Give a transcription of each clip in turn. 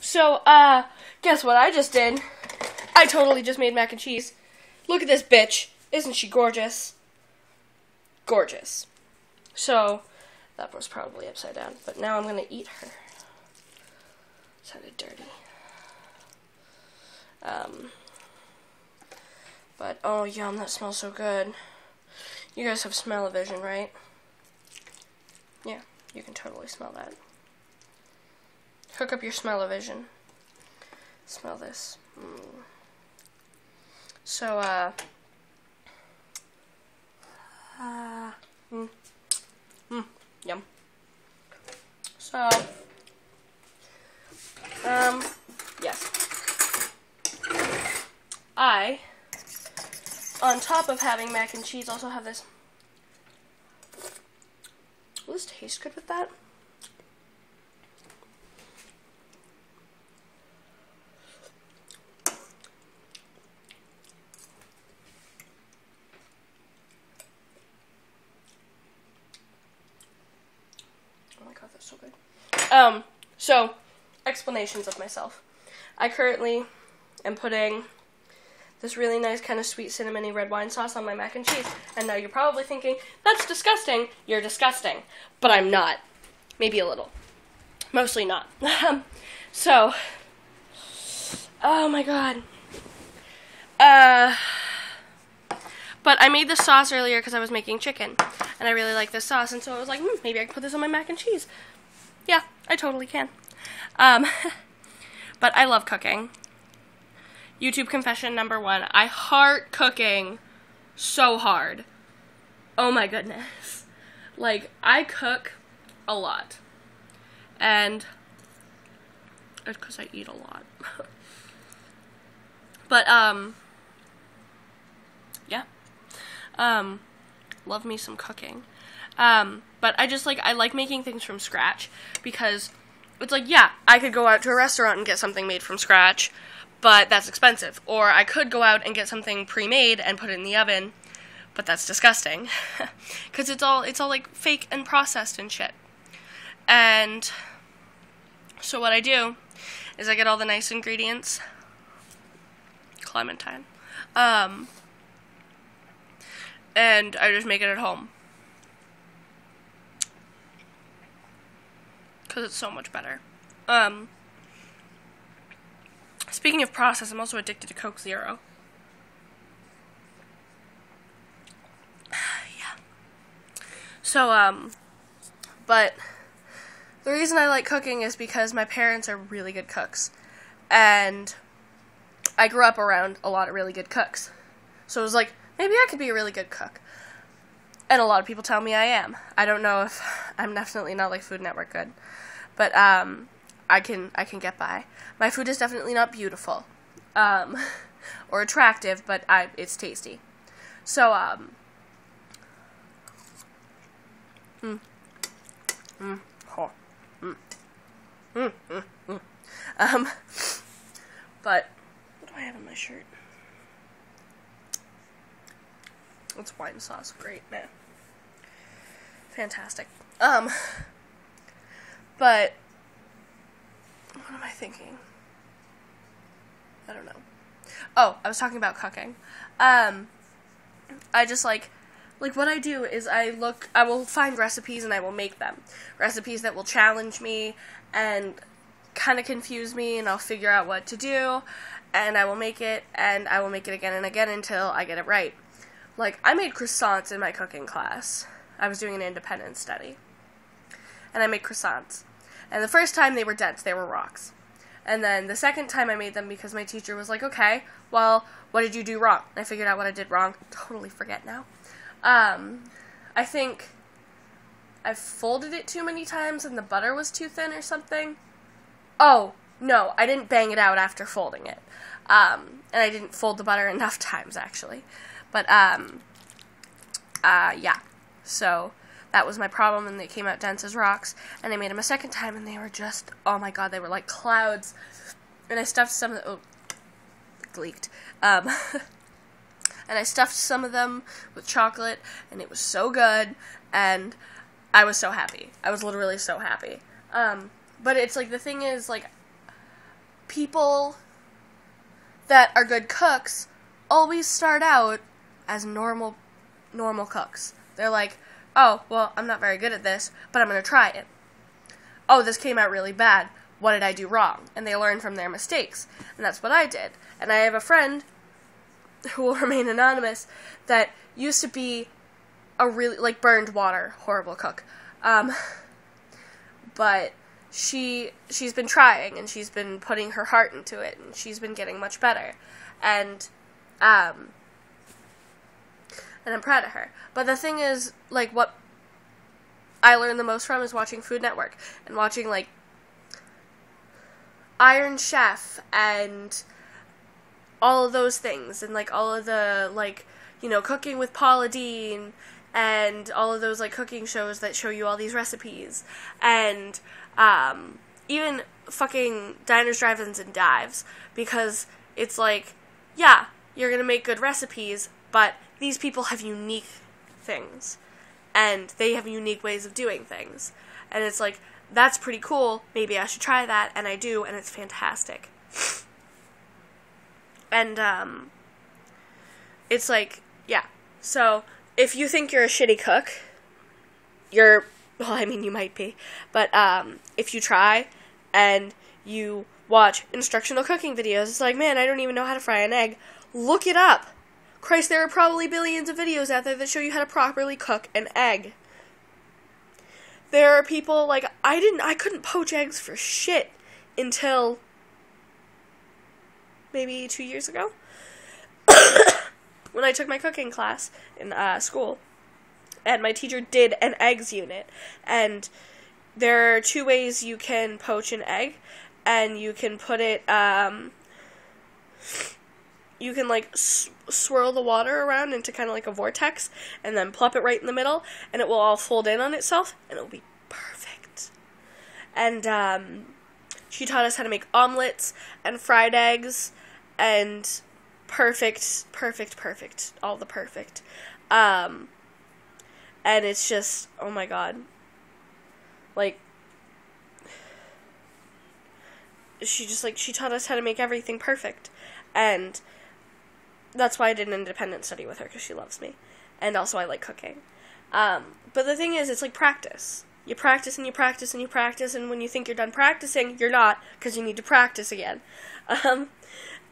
So, guess what I just did? I totally just made mac and cheese. Look at this bitch. Isn't she gorgeous? Gorgeous. So, that was probably upside down, but now I'm going to eat her. Sounded dirty. But, oh, yum, that smells so good. You guys have smell-o-vision, right? Yeah, you can totally smell that. Hook up your smell-o-vision. Smell this. So, yum. So, yes. I, on top of having mac and cheese, also have this. Will this taste good with that? Oh my god, that's so good. So, explanations of myself. I currently am putting this really nice kind of sweet cinnamony red wine sauce on my mac and cheese. And now you're probably thinking, that's disgusting. You're disgusting. But I'm not. Maybe a little. Mostly not. So, oh my god. But I made this sauce earlier because I was making chicken. And I really like this sauce. And so I was like, maybe I can put this on my mac and cheese. Yeah, I totally can. But I love cooking. YouTube confession number 1. I heart cooking so hard. Oh my goodness. Like, I cook a lot. And it's because I eat a lot. But, yeah. Love me some cooking. But I like making things from scratch because it's like, yeah, I could go out to a restaurant and get something made from scratch, but that's expensive. Or I could go out and get something pre-made and put it in the oven, but that's disgusting. Because it's all like fake and processed and shit. And so what I do is I get all the nice ingredients. Clementine. And I just make it at home. Because it's so much better. Speaking of process, I'm also addicted to Coke Zero. Yeah. So, but the reason I like cooking is because my parents are really good cooks. And I grew up around a lot of really good cooks. So it was like, maybe I could be a really good cook. And a lot of people tell me I am. I don't know if I'm definitely not like Food Network good. But I can get by. My food is definitely not beautiful or attractive, but it's tasty. So but what do I have in my shirt? It's wine sauce. Great, man. Fantastic. But what am I thinking? I don't know. Oh, I was talking about cooking. I just like what I do is I will find recipes and I will make them. Recipes that will challenge me and kind of confuse me, and I'll figure out what to do, and I will make it, and I will make it again and again until I get it right. Like, I made croissants in my cooking class. I was doing an independent study. And I made croissants. And the first time they were dense, they were rocks. And then the second time I made them because my teacher was like, okay, well, what did you do wrong? And I figured out what I did wrong. Totally forget now. I think I folded it too many times and the butter was too thin or something. Oh, no, I didn't bang it out after folding it. And I didn't fold the butter enough times, actually. But, yeah. So that was my problem, and they came out dense as rocks. And I made them a second time, and they were just, oh my god, they were like clouds. And I stuffed some of the, oh, it leaked. And I stuffed some of them with chocolate, and it was so good, and I was so happy. I was literally so happy. But it's like, the thing is, like, people that are good cooks always start out as normal cooks. They're like, oh, well, I'm not very good at this, but I'm going to try it. Oh, this came out really bad. What did I do wrong? And they learn from their mistakes. And that's what I did. And I have a friend who will remain anonymous that used to be a really, like, burned water, horrible cook. But she's been trying, and she's been putting her heart into it, and she's been getting much better. And I'm proud of her. But the thing is, like, what I learned the most from is watching Food Network, and watching, like, Iron Chef, and all of those things, and, like, all of the, like, you know, Cooking with Paula Deen, and all of those, like, cooking shows that show you all these recipes, and, even fucking Diners, Drive-Ins, and Dives, because it's like, yeah, you're gonna make good recipes, but these people have unique things, and they have unique ways of doing things, and it's like, that's pretty cool, maybe I should try that, and I do, and it's fantastic. And, it's like, yeah, so, if you think you're a shitty cook, well, I mean, you might be, but, if you try, and you watch instructional cooking videos, it's like, man, I don't even know how to fry an egg, look it up. Christ, there are probably billions of videos out there that show you how to properly cook an egg. There are people, like, I couldn't poach eggs for shit until maybe 2 years ago, when I took my cooking class in school, and my teacher did an eggs unit, and there are 2 ways you can poach an egg, and you can put it, you can, like, swirl the water around into kind of like a vortex, and then plop it right in the middle, and it will all fold in on itself, and it will be perfect. And, she taught us how to make omelets, and fried eggs, and perfect, all the perfect. And it's just, oh my god. Like, she taught us how to make everything perfect, and that's why I did an independent study with her, because she loves me. And also I like cooking. But the thing is, it's like practice. You practice and you practice and you practice, and when you think you're done practicing, you're not, because you need to practice again.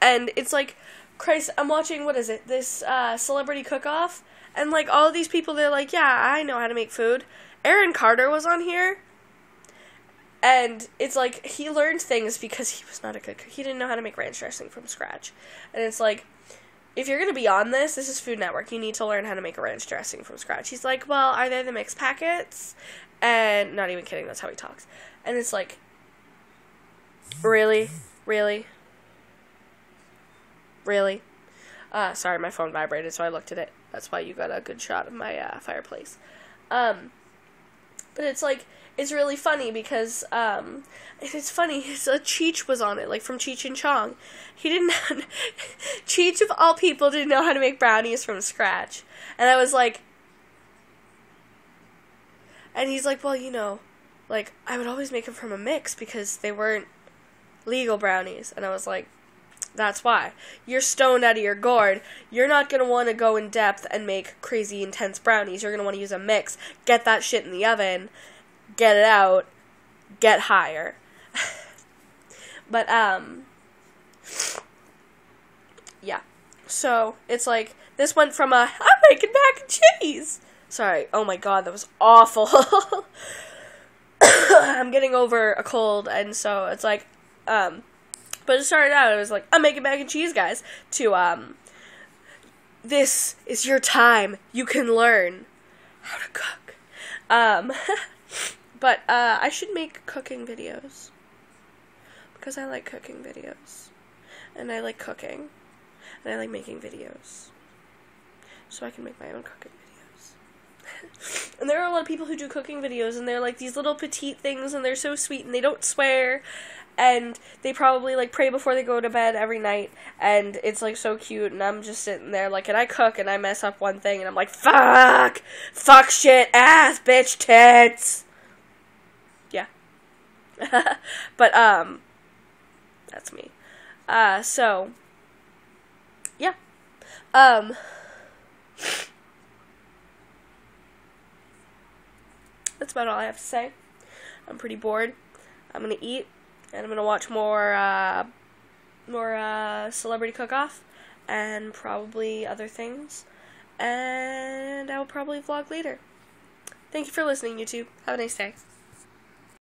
And it's like, Christ, I'm watching, what is it, this celebrity cook-off, and like all of these people, they're like, yeah, I know how to make food. Aaron Carter was on here, and it's like, he learned things because he was not a good cook. He didn't know how to make ranch dressing from scratch. And it's like, if you're going to be on this is Food Network, you need to learn how to make a ranch dressing from scratch. He's like, well, are they the mixed packets? And, not even kidding, that's how he talks. And it's like, really? Sorry, my phone vibrated, so I looked at it. That's why you got a good shot of my fireplace. But it's like, it's really funny because, it's funny, Cheech was on it, like from Cheech and Chong. He didn't, Cheech of all people didn't know how to make brownies from scratch. And I was like, and he's like, well, you know, like, I would always make them from a mix because they weren't legal brownies. And I was like, that's why. You're stoned out of your gourd. You're not going to want to go in depth and make crazy intense brownies. You're going to want to use a mix. Get that shit in the oven. Get it out. Get higher. But, yeah. So, it's like, this went from I'm making mac and cheese. Sorry. Oh my god, that was awful. I'm getting over a cold, and so it's like, but it started out, it was like, I'm making mac and cheese, guys, to, this is your time. You can learn how to cook. But, I should make cooking videos. Because I like cooking videos. And I like cooking. And I like making videos. So I can make my own cooking videos. And there are a lot of people who do cooking videos, and they're like these little petite things, and they're so sweet, and they don't swear, and they probably like pray before they go to bed every night, and it's like so cute, and I'm just sitting there like, and I cook, and I mess up one thing, and I'm like, fuck, shit, ass, bitch, tits. Yeah. But, That's me. So, yeah. That's about all I have to say. I'm pretty bored. I'm gonna eat, and I'm gonna watch more Celebrity Cook-Off, and probably other things. And I'll probably vlog later. Thank you for listening, YouTube. Have a nice day.